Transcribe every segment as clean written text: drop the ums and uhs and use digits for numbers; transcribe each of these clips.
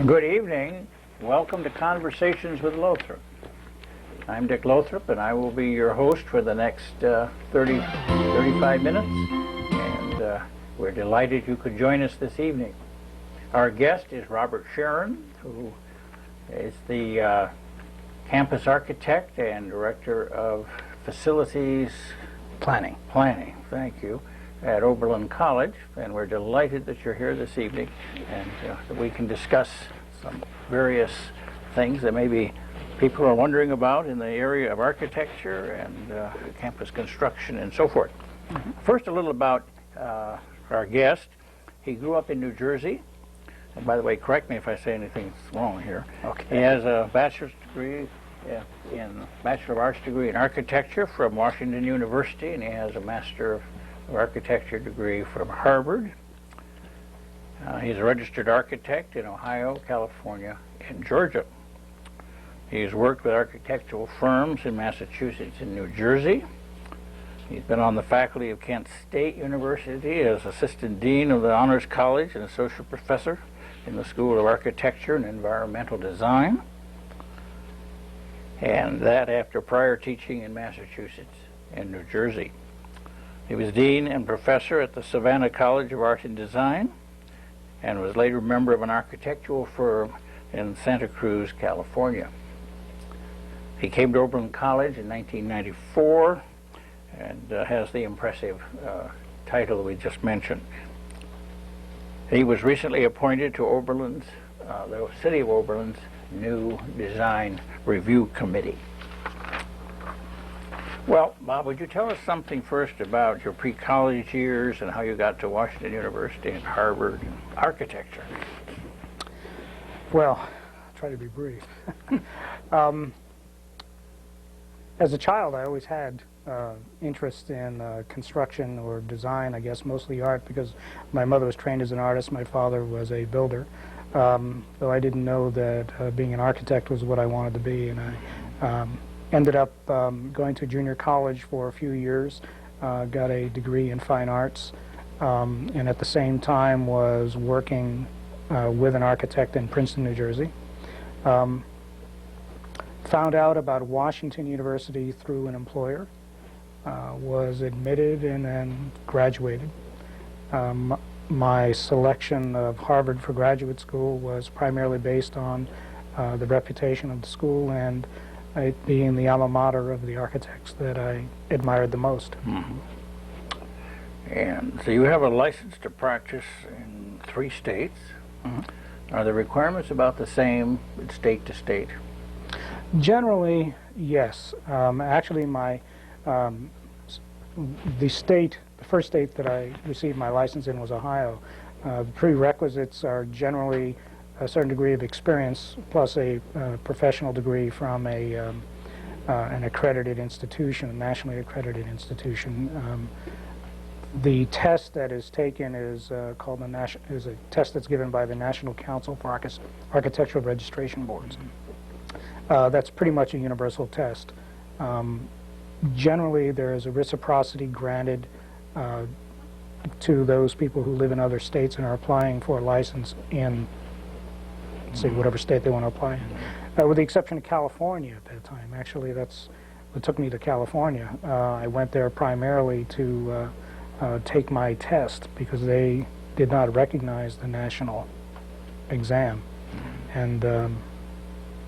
Good evening. Welcome to Conversations with Lothrop. I'm Dick Lothrop, and I will be your host for the next 35 minutes. And we're delighted you could join us this evening. Our guest is Robert Scheren, who is the campus architect and director of facilities planning. Thank you. At Oberlin College, and we're delighted that you're here this evening and that we can discuss some various things that maybe people are wondering about in the area of architecture and campus construction and so forth. Mm-hmm. First, a little about our guest. He grew up in New Jersey, and by the way, correct me if I say anything wrong here. Okay. He has a bachelor's degree Bachelor of Arts degree in architecture from Washington University, and he has a Master of Architecture degree from Harvard. He's a registered architect in Ohio, California, and Georgia. He's worked with architectural firms in Massachusetts and New Jersey. He's been on the faculty of Kent State University as Assistant Dean of the Honors College and Associate Professor in the School of Architecture and Environmental Design. And that after prior teaching in Massachusetts and New Jersey. He was Dean and Professor at the Savannah College of Art and Design and was later member of an architectural firm in Santa Cruz, California. He came to Oberlin College in 1994 and has the impressive title we just mentioned. He was recently appointed to Oberlin's, the City of Oberlin's new Design Review Committee. Well, Bob, would you tell us something first about your pre-college years and how you got to Washington University and Harvard and architecture? Well, I'll try to be brief. As a child, I always had interest in construction or design, I guess mostly art, because my mother was trained as an artist, my father was a builder. Though I didn't know that being an architect was what I wanted to be, and I ended up going to junior college for a few years, got a degree in fine arts, and at the same time was working with an architect in Princeton, New Jersey. Found out about Washington University through an employer, was admitted and then graduated. My selection of Harvard for graduate school was primarily based on the reputation of the school and it being the alma mater of the architects that I admired the most. Mm-hmm. And so you have a license to practice in 3 states. Mm-hmm. Are the requirements about the same state to state? Generally, yes. Actually, the first state that I received my license in was Ohio. The prerequisites are generally a certain degree of experience plus a professional degree from an accredited institution, a nationally accredited institution. The test that is taken is called is a test that's given by the National Council for Architectural Registration Boards. That's pretty much a universal test. Generally, there is a reciprocity granted to those people who live in other states and are applying for a license in, say, whatever state they want to apply in. With the exception of California at that time. Actually, that's what took me to California. I went there primarily to take my test because they did not recognize the national exam, and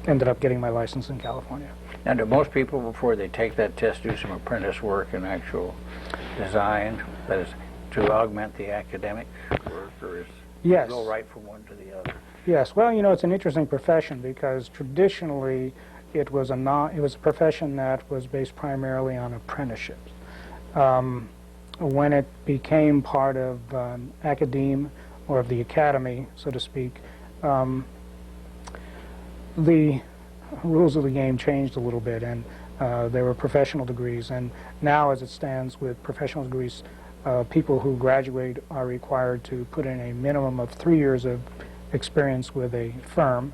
ended up getting my license in California. Now, do most people, before they take that test, do some apprentice work in actual design, that is, to augment the academic work, or is yes. It go right from one to the other? Yes. Well, you know, it's an interesting profession because traditionally it was a profession that was based primarily on apprenticeships. When it became part of academe or of the academy, so to speak, the rules of the game changed a little bit, and there were professional degrees. And now, as it stands with professional degrees, people who graduate are required to put in a minimum of 3 years of experience with a firm.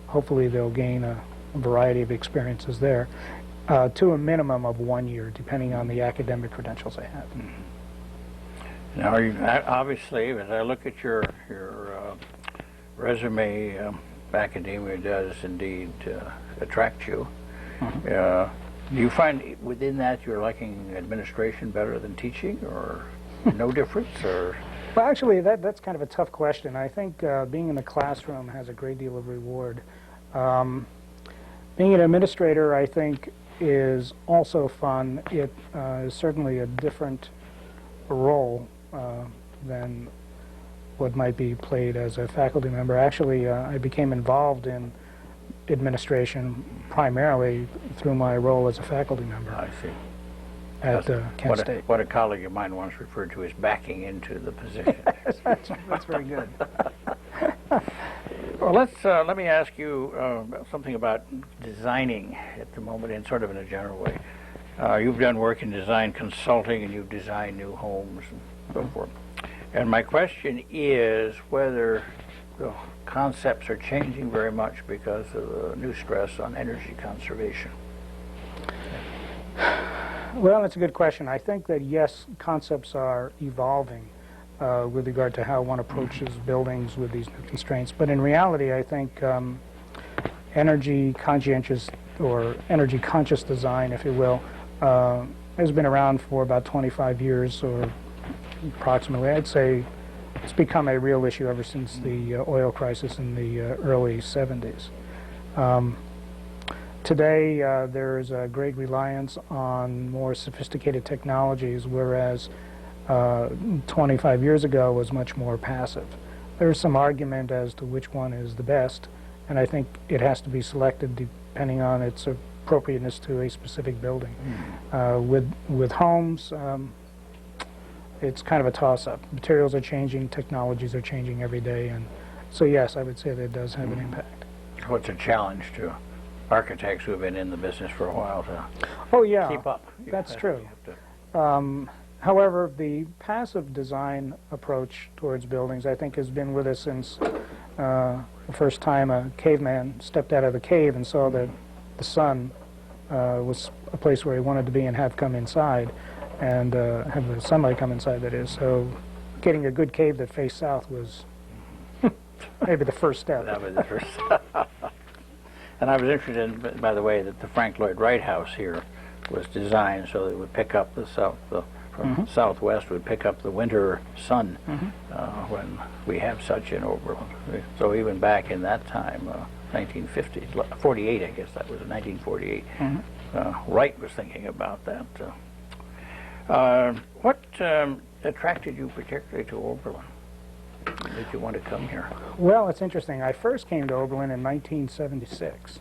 Hopefully, they'll gain a variety of experiences there, to a minimum of 1 year, depending on the academic credentials they have. Now, obviously, as I look at your resume, academia does indeed attract you. Do you find within that you're liking administration better than teaching, or no difference, or? Well, actually, that's kind of a tough question. I think being in the classroom has a great deal of reward. Being an administrator, I think, is also fun. It is certainly a different role than what might be played as a faculty member. Actually, I became involved in administration primarily through my role as a faculty member. I see. At Kent State. What a colleague of mine once referred to as backing into the position. That's very good. Well, let me ask you something about designing at the moment, in sort of in a general way. You've done work in design consulting, and you've designed new homes and so forth. And my question is whether the concepts are changing very much because of the new stress on energy conservation. Well, that's a good question. I think that, yes, concepts are evolving with regard to how one approaches buildings with these new constraints. But in reality, I think energy conscientious or energy conscious design, if you will, has been around for about 25 years or approximately. I'd say it's become a real issue ever since the oil crisis in the early 70s. Today, there is a great reliance on more sophisticated technologies, whereas 25 years ago was much more passive. There's some argument as to which one is the best, and I think it has to be selected depending on its appropriateness to a specific building. With homes, it's kind of a toss-up. Materials are changing, technologies are changing every day, and so yes, I would say that it does have an impact. What's a challenge to architects who have been in the business for a while to keep up? That's true. However, the passive design approach towards buildings, I think, has been with us since the first time a caveman stepped out of the cave and saw that the sun was a place where he wanted to be and have come inside, and have the sunlight come inside, that is. So getting a good cave that faced south was maybe the first step. That was the first step. And I was interested in, by the way, that the Frank Lloyd Wright House here was designed so that it would pick up the from southwest would pick up the winter sun when we have such in Oberlin. So even back in that time, 1950s, 48, I guess that was 1948, Wright was thinking about that. What attracted you particularly to Oberlin? Did you want to come here? Well, it's interesting. I first came to Oberlin in 1976,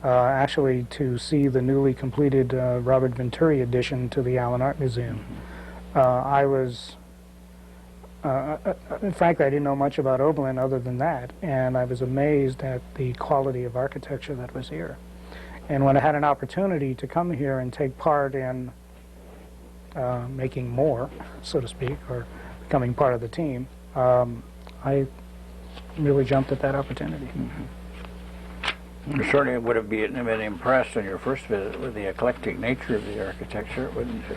actually to see the newly completed Robert Venturi addition to the Allen Art Museum. Frankly, I didn't know much about Oberlin other than that, and I was amazed at the quality of architecture that was here. And when I had an opportunity to come here and take part in making more, so to speak, or becoming part of the team, I really jumped at that opportunity. You certainly would have been impressed on your first visit with the eclectic nature of the architecture, wouldn't you?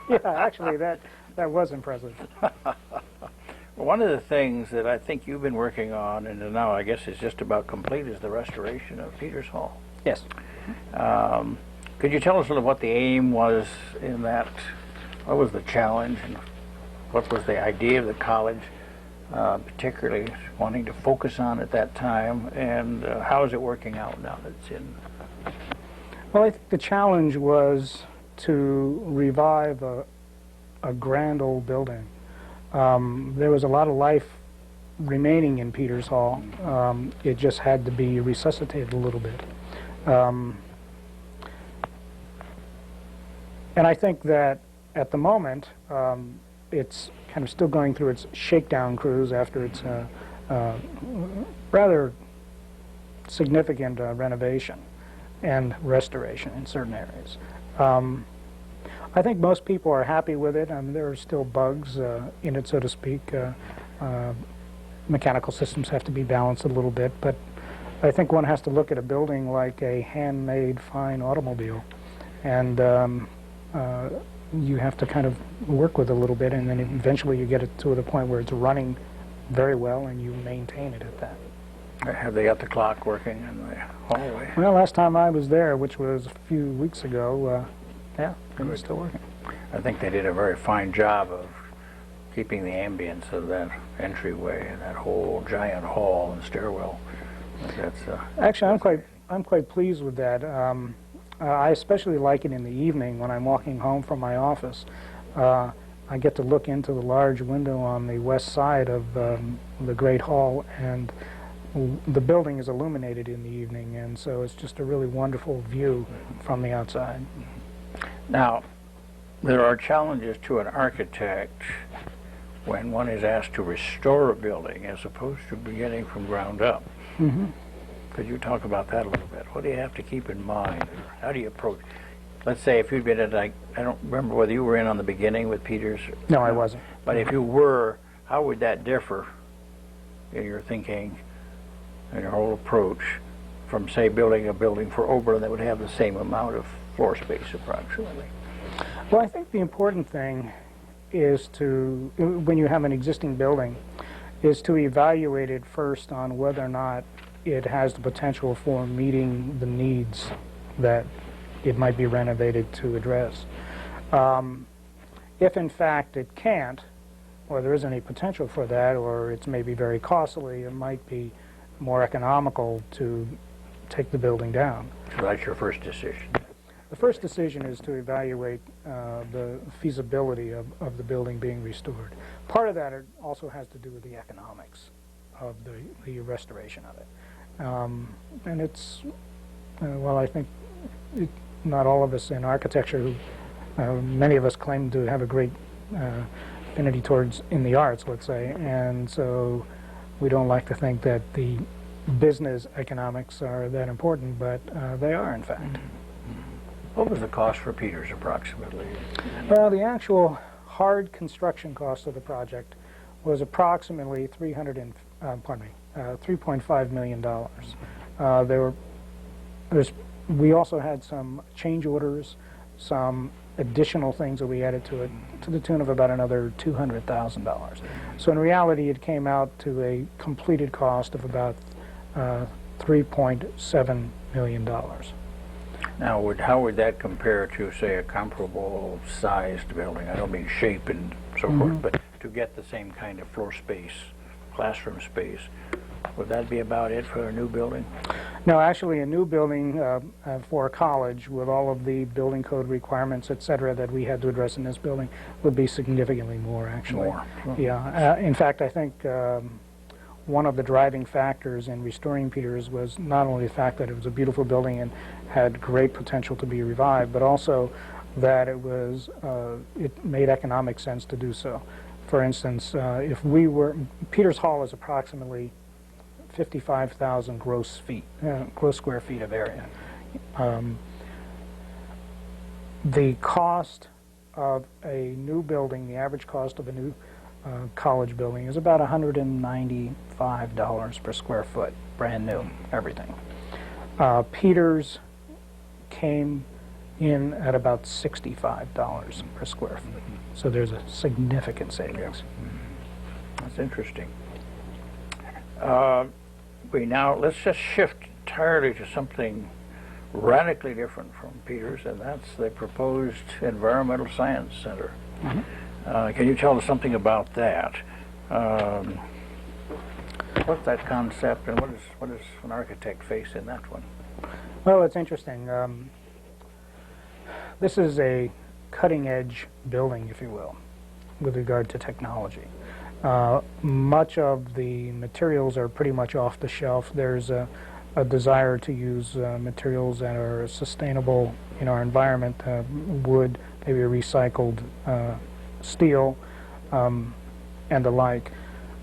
Yeah, actually, that was impressive. One of the things that I think you've been working on, and now I guess is just about complete, is the restoration of Peters Hall. Yes. Could you tell us a little what the aim was in that? What was the challenge, and what was the idea of the college, particularly wanting to focus on at that time, and how is it working out now that it's in? Well, I think the challenge was to revive a grand old building. There was a lot of life remaining in Peters Hall. It just had to be resuscitated a little bit. And I think that at the moment, it's kind of still going through its shakedown cruise after its rather significant renovation and restoration in certain areas. I think most people are happy with it. I mean, there are still bugs in it, so to speak. Mechanical systems have to be balanced a little bit, but I think one has to look at a building like a handmade fine automobile, and you have to kind of work with it a little bit, and then eventually you get it to the point where it's running very well, and you maintain it at that. Have they got the clock working in the hallway? Well, last time I was there, which was a few weeks ago, yeah, it was Good. still working. I think they did a very fine job of keeping the ambience of that entryway and that whole giant hall and stairwell. That's Actually, I'm quite pleased with that. I especially like it in the evening when I'm walking home from my office. I get to look into the large window on the west side of the Great Hall, and the building is illuminated in the evening, and so it's just a really wonderful view from the outside. Now, there are challenges to an architect when one is asked to restore a building as opposed to beginning from ground up. Mm-hmm. Could you talk about that a little bit? What do you have to keep in mind? How do you approach? Let's say if you'd been at, I don't remember whether you were in on the beginning with Peters. No, I wasn't. But if you were, how would that differ in your thinking and your whole approach from, say, building a building for Oberlin that would have the same amount of floor space approximately? Well, I think the important thing is to, when you have an existing building, is to evaluate it first on whether or not it has the potential for meeting the needs that it might be renovated to address. If in fact it can't, or there isn't any potential for that, or it's maybe very costly, it might be more economical to take the building down. So that's your first decision. The first decision is to evaluate the feasibility of the building being restored. Part of that also has to do with the economics of the restoration of it. And it's, well, I think not all of us in architecture, many of us claim to have a great affinity towards in the arts, let's say, and so we don't like to think that the business economics are that important, but they are, in fact. What was the cost for Peters approximately? Well, the actual hard construction cost of the project was approximately $3.5 million. We also had some change orders, some additional things that we added to it, to the tune of about another $200,000. So in reality, it came out to a completed cost of about $3.7 million. Now, how would that compare to, say, a comparable sized building? I don't mean shape and so forth, but to get the same kind of floor space, classroom space, would that be about it for a new building? No, actually, a new building for a college with all of the building code requirements, et cetera, that we had to address in this building would be significantly more, actually. More? Yeah. In fact, I think one of the driving factors in restoring Peters was not only the fact that it was a beautiful building and had great potential to be revived, but also that it made economic sense to do so. For instance, Peters Hall is approximately 55,000 gross square feet of area. The cost of a new building, the average cost of a new college building is about $195 per square foot, brand new, everything. Peters came in at about $65 per square foot. So there's a significant savings. That's interesting. Let's just shift entirely to something radically different from Peters, and that's the proposed Environmental Science Center. Can you tell us something about that? What's that concept, and what does an architect face in that one? Well, it's interesting. This is a cutting-edge building, if you will, with regard to technology. Much of the materials are pretty much off the shelf. There's a desire to use materials that are sustainable in our environment, wood, maybe recycled steel, and the like.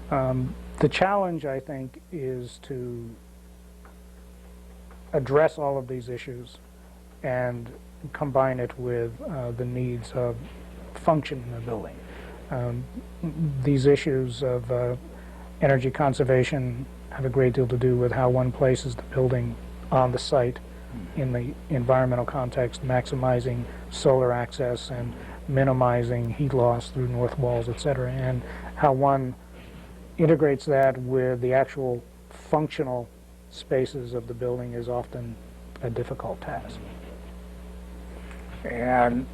The challenge, I think, is to address all of these issues and combine it with the needs of function in the building. These issues of energy conservation have a great deal to do with how one places the building on the site in the environmental context, maximizing solar access and minimizing heat loss through north walls, etc., and how one integrates that with the actual functional spaces of the building is often a difficult task. And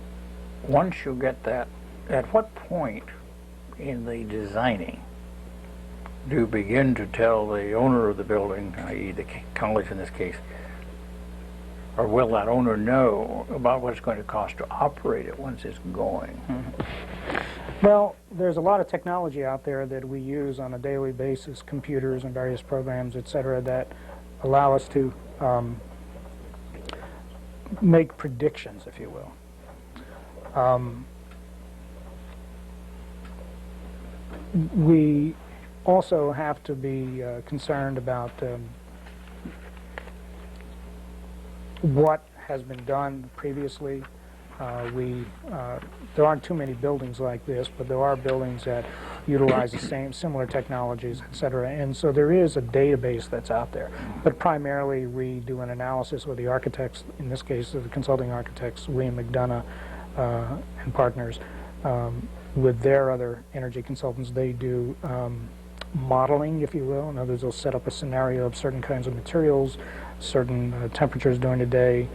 once you get that, at what point in the designing do you begin to tell the owner of the building, i.e. the college in this case, or will that owner know about what it's going to cost to operate it once it's going? Well, there's a lot of technology out there that we use on a daily basis, computers and various programs, et cetera, that allow us to make predictions, if you will. We also have to be concerned about what has been done previously. There aren't too many buildings like this, but there are buildings that utilize the similar technologies, et cetera. And so there is a database that's out there. But primarily, we do an analysis with the architects, in this case, the consulting architects, William McDonough and partners. With their other energy consultants, they do modeling, if you will. In other words, they'll set up a scenario of certain kinds of materials, certain temperatures during the day,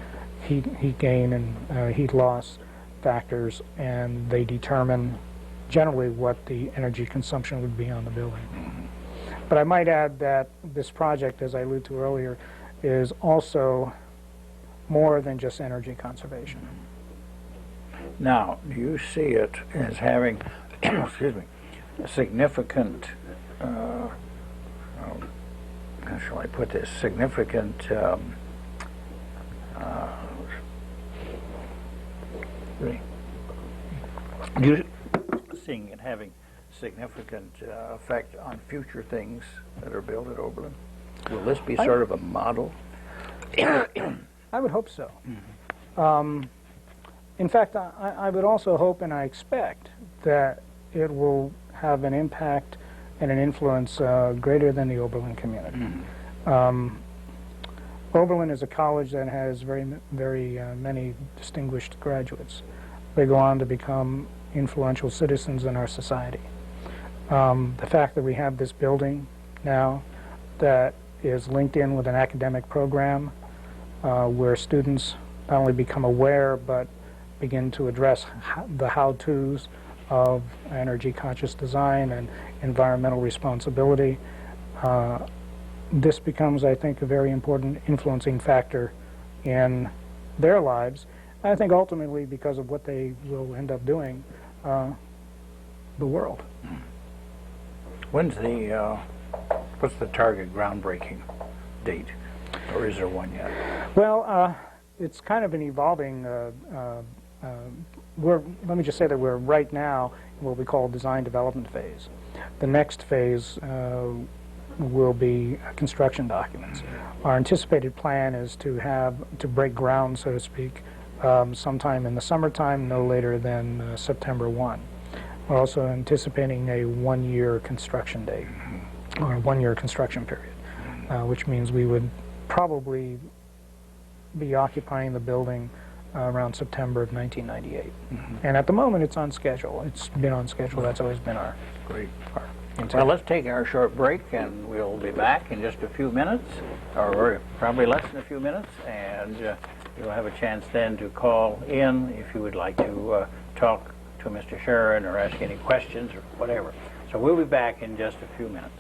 heat gain and heat loss factors, and they determine generally what the energy consumption would be on the building. But I might add that this project, as I alluded to earlier, is also more than just energy conservation. Now, do you see it as having, excuse me, a significant, how shall I put this, significant you seeing it having significant effect on future things that are built at Oberlin? Will this be sort of a model? I would hope so. In fact, I would also hope and I expect that it will have an impact and an influence greater than the Oberlin community. Oberlin is a college that has very many distinguished graduates. They go on to become influential citizens in our society. The fact that we have this building now that is linked in with an academic program where students not only become aware but begin to address the how-tos of energy-conscious design and environmental responsibility. This becomes, I think, a very important influencing factor in their lives. I think ultimately, because of what they will end up doing, the world. When's the, what's the target groundbreaking date? Or is there one yet? Well, it's kind of an evolving, let me just say that we're right now in what we call design development phase. The next phase will be construction documents. Our anticipated plan is to break ground, so to speak, sometime in the summertime, no later than September 1. We're also anticipating a one-year construction date, or a one-year construction period, which means we would probably be occupying the building around September of 1998. And at the moment, it's on schedule. It's been on schedule. That's always been our intent. Well, let's take our short break, and we'll be back in just a few minutes, or probably less than a few minutes, and you'll have a chance then to call in if you would like to talk to Mr. Scheren or ask any questions or whatever. So we'll be back in just a few minutes.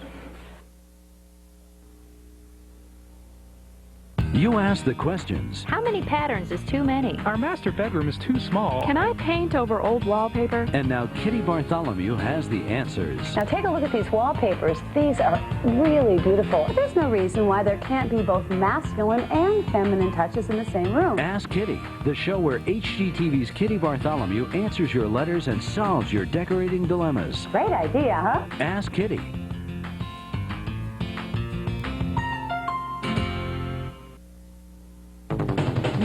You ask the questions. How many patterns is too many? Our master bedroom is too small. Can I paint over old wallpaper? And now Kitty Bartholomew has the answers. Now take a look at these wallpapers. These are really beautiful. There's no reason why there can't be both masculine and feminine touches in the same room. Ask Kitty, the show where HGTV's Kitty Bartholomew answers your letters and solves your decorating dilemmas. Great idea, huh? Ask Kitty.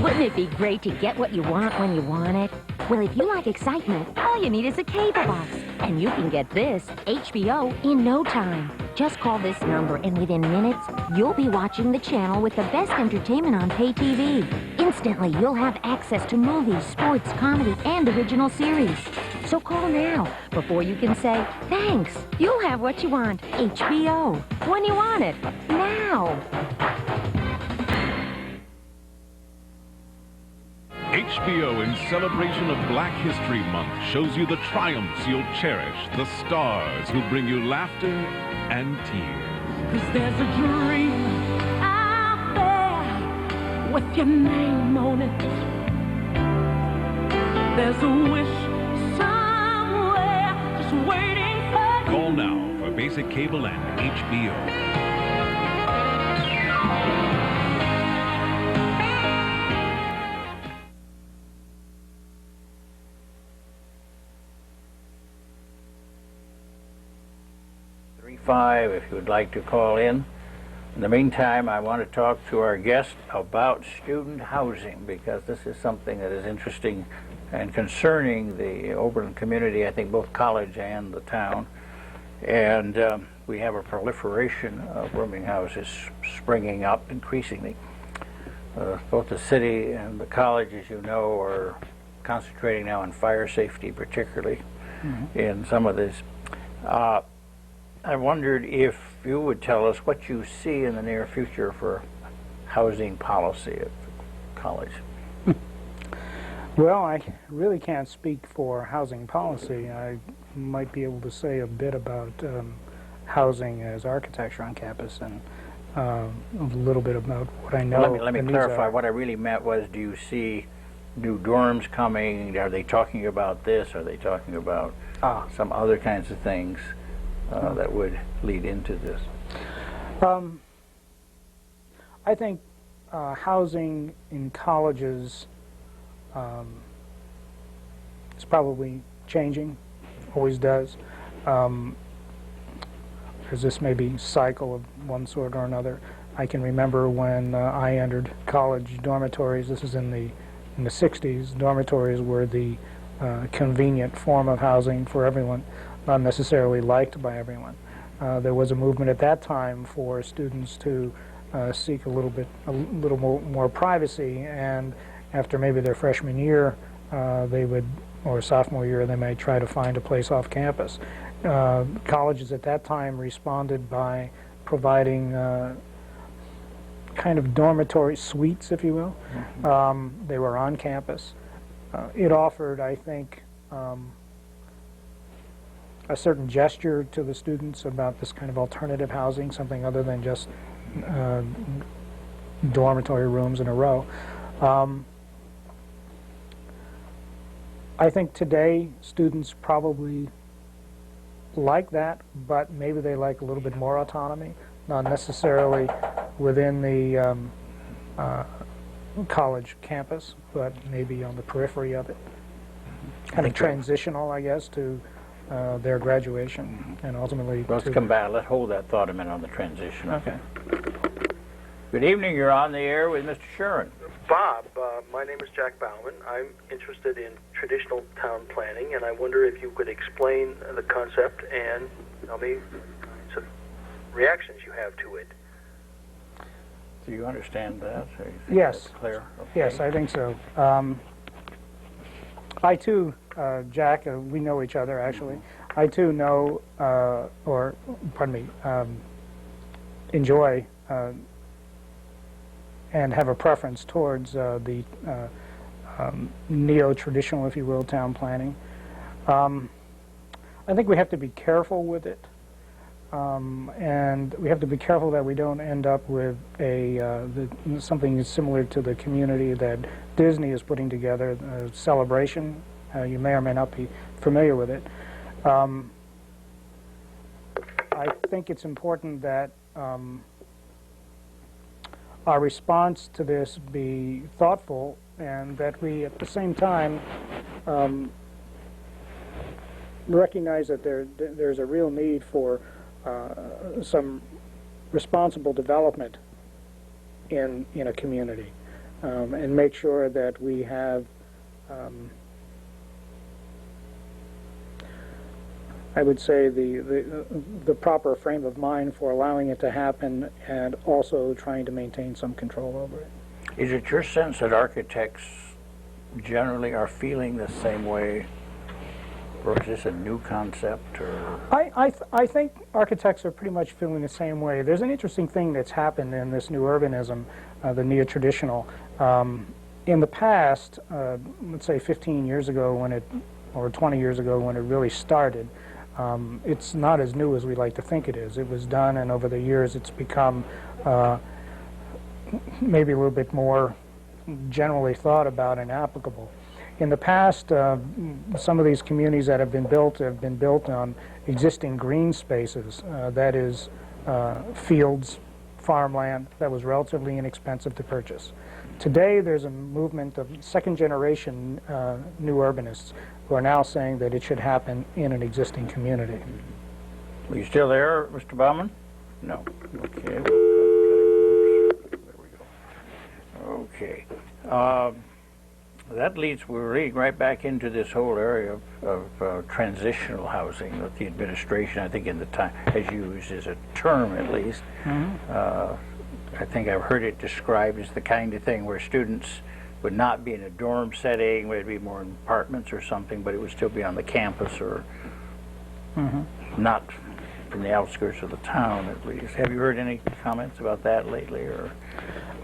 Wouldn't it be great to get what you want when you want it? Well, if you like excitement, all you need is a cable box. And you can get this, HBO, in no time. Just call this number, and within minutes, you'll be watching the channel with the best entertainment on pay TV. Instantly, you'll have access to movies, sports, comedy, and original series. So call now before you can say thanks. You'll have what you want. HBO. When you want it. Now. HBO, in celebration of Black History Month, shows you the triumphs you'll cherish, the stars who bring you laughter and tears. 'Cause there's a dream out there with your name on it. There's a wish somewhere just waiting for you. Call now for basic cable and HBO. If you would like to call in. In the meantime, I want to talk to our guest about student housing, because this is something that is interesting and concerning the Oberlin community, I think both college and the town. And we have a proliferation of rooming houses springing up increasingly. Both the city and the college, as you know, are concentrating now on fire safety, particularly in some of this. I wondered if you would tell us what you see in the near future for housing policy at the college. Well, I really can't speak for housing policy. I might be able to say a bit about housing as architecture on campus, and a little bit about what I know. Well, let me clarify. What I really meant was, do you see new dorms coming? Are they talking about this? Are they talking about some other kinds of things that would lead into this? I think housing in colleges is probably changing, always does. There's this maybe cycle of one sort or another. I can remember when I entered college, dormitories, this is in the 60s, dormitories were the convenient form of housing for everyone, not necessarily liked by everyone. There was a movement at that time for students to seek a little more privacy, and after maybe their freshman year, they would, or sophomore year, they might try to find a place off campus. Colleges at that time responded by providing kind of dormitory suites, if you will. They were on campus. It offered, I think, a certain gesture to the students about this kind of alternative housing, something other than just dormitory rooms in a row. I think today students probably like that, but maybe they like a little bit more autonomy, not necessarily within the college campus, but maybe on the periphery of it. Kind of transitional, I guess, to their graduation, and ultimately. Let's come back. Let's hold that thought a minute on the transition. Okay. Good evening. You're on the air with Mr. Scheren. Bob, my name is Jack Bauman. I'm interested in traditional town planning, and I wonder if you could explain the concept and tell me some reactions you have to it. Do you understand that? Yes. That's clear? Okay. Yes, I think so. I too, Jack, we know each other actually. I too know, or pardon me, enjoy and have a preference towards the neo-traditional, if you will, town planning. I think we have to be careful with it, and we have to be careful that we don't end up with something similar to the community that Disney is putting together, a celebration. You may or may not be familiar with it. I think it's important that our response to this be thoughtful, and that we, at the same time, recognize that there's a real need for some responsible development in a community, and make sure that we have, I would say, the proper frame of mind for allowing it to happen, and also trying to maintain some control over it. Is it your sense that architects generally are feeling the same way Or is this a new concept? Or I think architects are pretty much feeling the same way. There's an interesting thing that's happened in this new urbanism, the neo-traditional. In the past, let's say 15 years ago or 20 years ago when it really started, it's not as new as we like to think it is. It was done, and over the years it's become maybe a little bit more generally thought about and applicable. In the past, some of these communities that have been built on existing green spaces, that is fields, farmland, that was relatively inexpensive to purchase. Today, there's a movement of second-generation new urbanists who are now saying that it should happen in an existing community. Are you still there, Mr. Bauman? No. Okay. There we go. Okay. That leads, we're leading right back into this whole area of transitional housing that the administration, I think in the time, has used as a term at least. I think I've heard it described as the kind of thing where students would not be in a dorm setting, would be more in apartments or something, but it would still be on the campus or not from the outskirts of the town at least. Have you heard any comments about that lately? Or?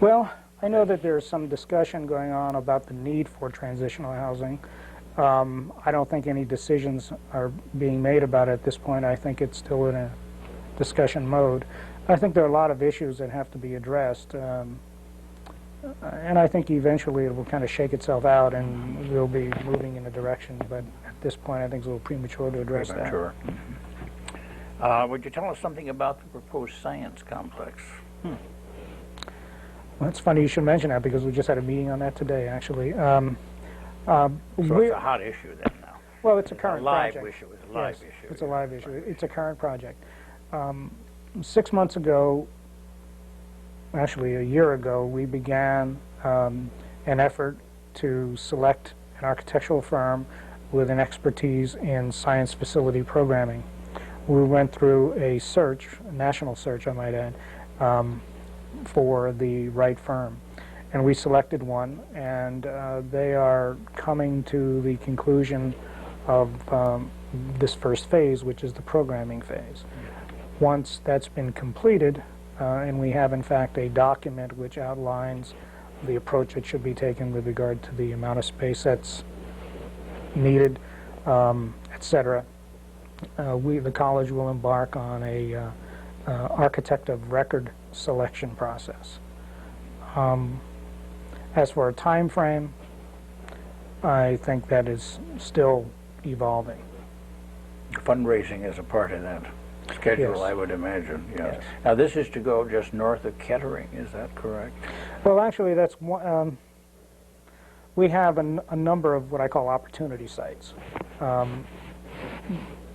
Well, I know that there's some discussion going on about the need for transitional housing. I don't think any decisions are being made about it at this point. I think it's still in a discussion mode. I think there are a lot of issues that have to be addressed, and I think eventually it will kind of shake itself out and we'll be moving in a direction, but at this point I think it's a little premature to address that. Premature. Would you tell us something about the proposed science complex? Well, it's funny you should mention that because we just had a meeting on that today, actually. So it's a hot issue then now. Well, it's a current live project. issue. It's a live issue. It's a live issue. It's a current project. 6 months ago, actually a year ago, we began an effort to select an architectural firm with an expertise in science facility programming. We went through a search, a national search I might add, for the right firm. And we selected one, and they are coming to the conclusion of this first phase, which is the programming phase. Once that's been completed, and we have in fact a document which outlines the approach that should be taken with regard to the amount of space that's needed, etc., the college will embark on a architect of record selection process. As for a time frame, I think that is still evolving. Fundraising is a part of that schedule, Yes. I would imagine. Yes. Yes. Now this is to go just north of Kettering, is that correct? Well, actually, that's one. We have a number of what I call opportunity sites.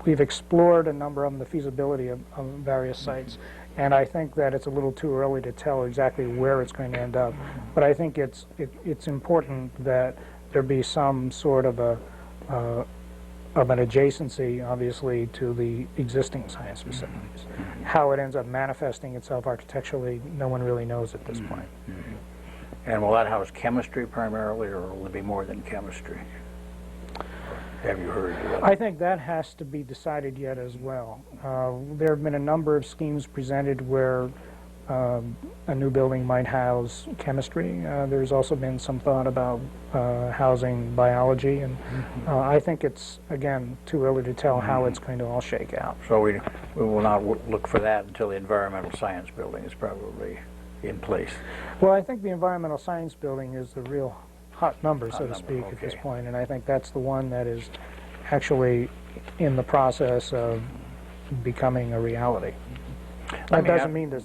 We've explored a number of them, the feasibility of various sites, and I think that it's a little too early to tell exactly where it's going to end up. But I think it's important that there be some sort of an adjacency, obviously, to the existing science facilities. How it ends up manifesting itself architecturally, no one really knows at this point. And will that house chemistry primarily, or will it be more than chemistry? Have you heard of that? I think that has to be decided yet as well. There have been a number of schemes presented where a new building might house chemistry. There's also been some thought about housing biology, and I think it's, again, too early to tell how it's going to all shake out. So we will not look for that until the environmental science building is probably in place. Well, I think the environmental science building is the real hot number, so to speak, at this point, and I think that's the one that is actually in the process of becoming a reality. That doesn't mean this.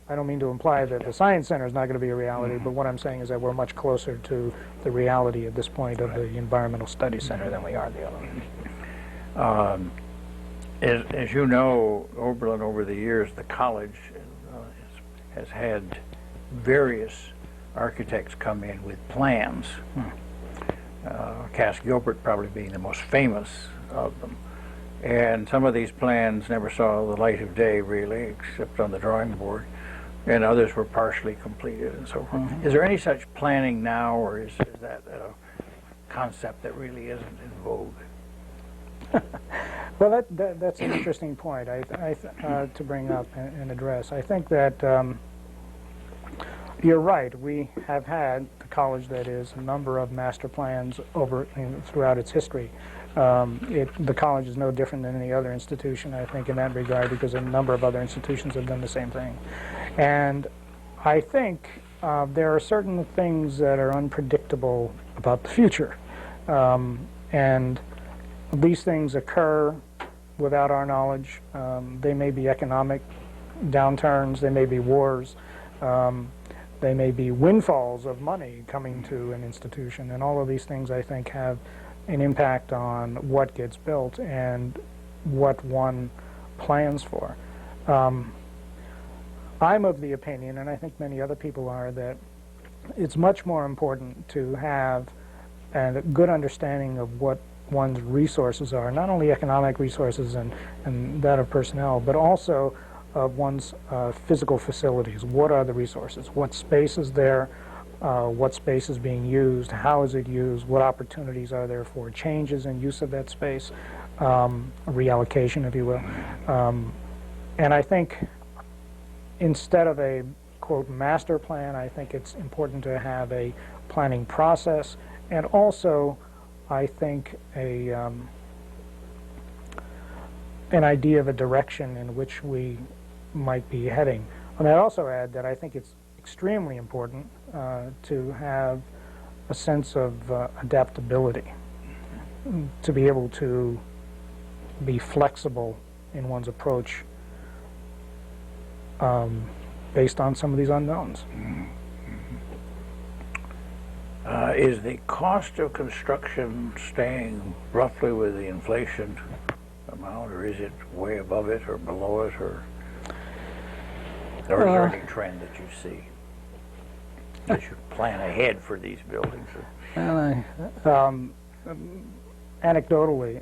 I don't mean to imply that the Science Center is not going to be a reality, but what I'm saying is that we're much closer to the reality at this point of the Environmental Studies Center than we are the other. As you know, Oberlin, over the years, the college has had various architects come in with plans. Cass Gilbert probably being the most famous of them. And some of these plans never saw the light of day, really, except on the drawing board. And others were partially completed and so forth. Is there any such planning now, or is that a concept that really isn't in vogue? Well, that's an interesting point to bring up and address. I think that you're right. We have had, the college that is, a number of master plans throughout its history. The college is no different than any other institution, I think, in that regard, because a number of other institutions have done the same thing. And I think there are certain things that are unpredictable about the future. And these things occur without our knowledge. They may be economic downturns, they may be wars, they may be windfalls of money coming to an institution, and all of these things, I think, have an impact on what gets built and what one plans for. I'm of the opinion, and I think many other people are, that it's much more important to have a good understanding of what one's resources are, not only economic resources and that of personnel, but also of one's physical facilities. What are the resources? What space is there? What space is being used? How is it used? What opportunities are there for changes in use of that space? Reallocation, if you will. And I think instead of a, quote, master plan, I think it's important to have a planning process, and also I think an idea of a direction in which we might be heading. And I'd also add that I think it's extremely important to have a sense of adaptability, to be able to be flexible in one's approach based on some of these unknowns. Is the cost of construction staying roughly with the inflation amount, or is it way above it or below it, or is there any trend that you see as you plan ahead for these buildings? Anecdotally,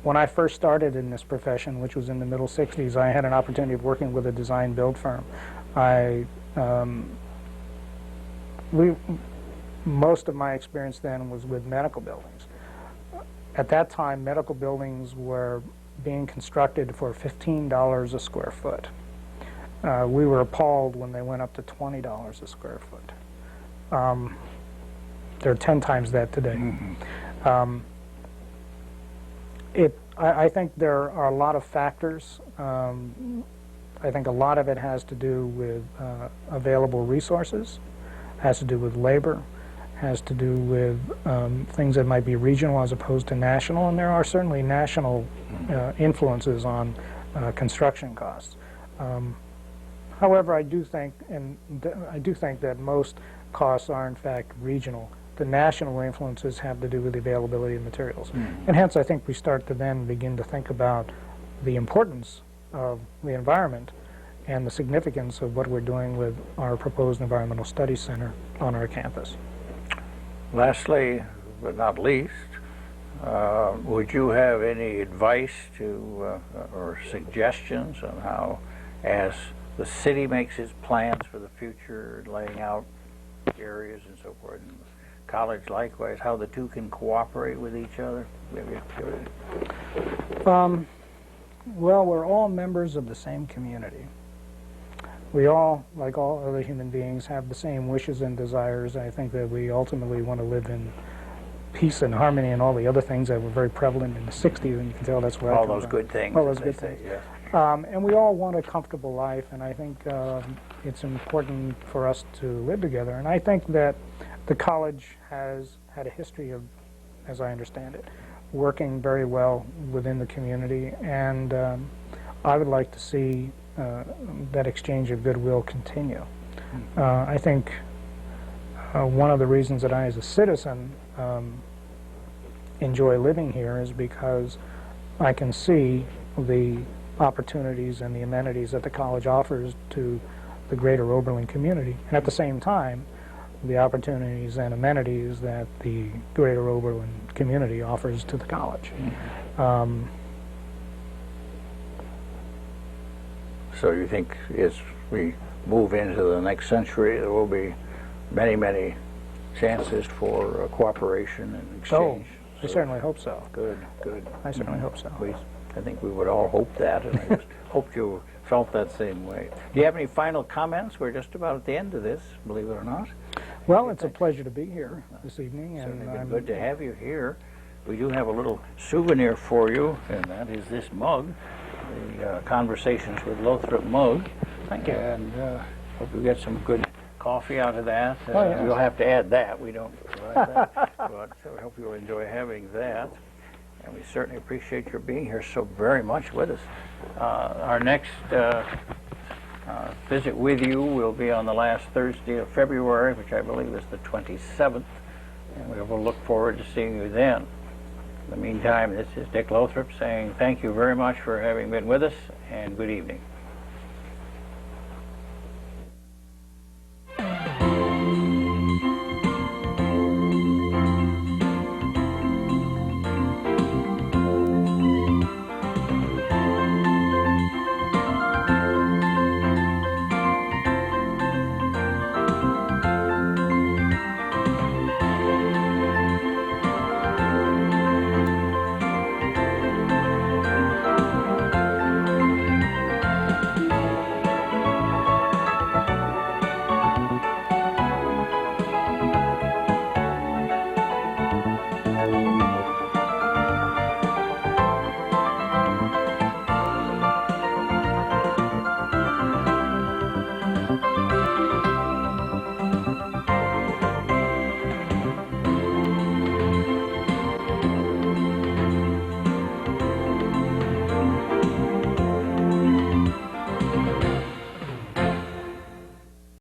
when I first started in this profession, which was in the middle 60s, I had an opportunity of working with a design build firm. Most of my experience then was with medical buildings. At that time, medical buildings were being constructed for $15 a square foot. We were appalled when they went up to $20 a square foot. They're 10 times that today. I think there are a lot of factors. I think a lot of it has to do with available resources, has to do with labor, has to do with things that might be regional as opposed to national, and there are certainly national influences on construction costs. However, I do think that most costs are in fact regional. The national influences have to do with the availability of materials, and hence I think we start to then begin to think about the importance of the environment and the significance of what we're doing with our proposed Environmental Studies Center on our campus. Lastly, but not least, would you have any advice or suggestions on how, as the city makes its plans for the future, laying out areas and so forth, and college likewise, how the two can cooperate with each other? Well, we're all members of the same community. We all, like all other human beings, have the same wishes and desires. I think that we ultimately want to live in peace and harmony and all the other things that were very prevalent in the 60s, and you can tell that's where all those good things. All those good things. Yes. And we all want a comfortable life, and I think it's important for us to live together. And I think that the college has had a history of, as I understand it, working very well within the community, and I would like to see that exchange of goodwill continue. I think one of the reasons that I, as a citizen, enjoy living here is because I can see the opportunities and the amenities that the college offers to the greater Oberlin community, and at the same time, the opportunities and amenities that the greater Oberlin community offers to the college. So you think as we move into the next century, there will be many, many chances for cooperation and exchange? I certainly hope so. Good, good. I certainly hope so. I think we would all hope that, and I just hoped you felt that same way. Do you have any final comments? We're just about at the end of this, believe it or not. Well, it's a pleasure to be here this evening, and Certainly been good to have you here. We do have a little souvenir for you, and that is this mug, the Conversations with Lothrop mug. Thank you. And hope you get some good coffee out of that. Oh, yes. You'll have to add that. We don't provide that. But I hope you'll enjoy having that. And we certainly appreciate your being here so very much with us. Our next visit with you will be on the last Thursday of February, which I believe is the 27th. And we will look forward to seeing you then. In the meantime, this is Dick Lothrop saying thank you very much for having been with us, and good evening.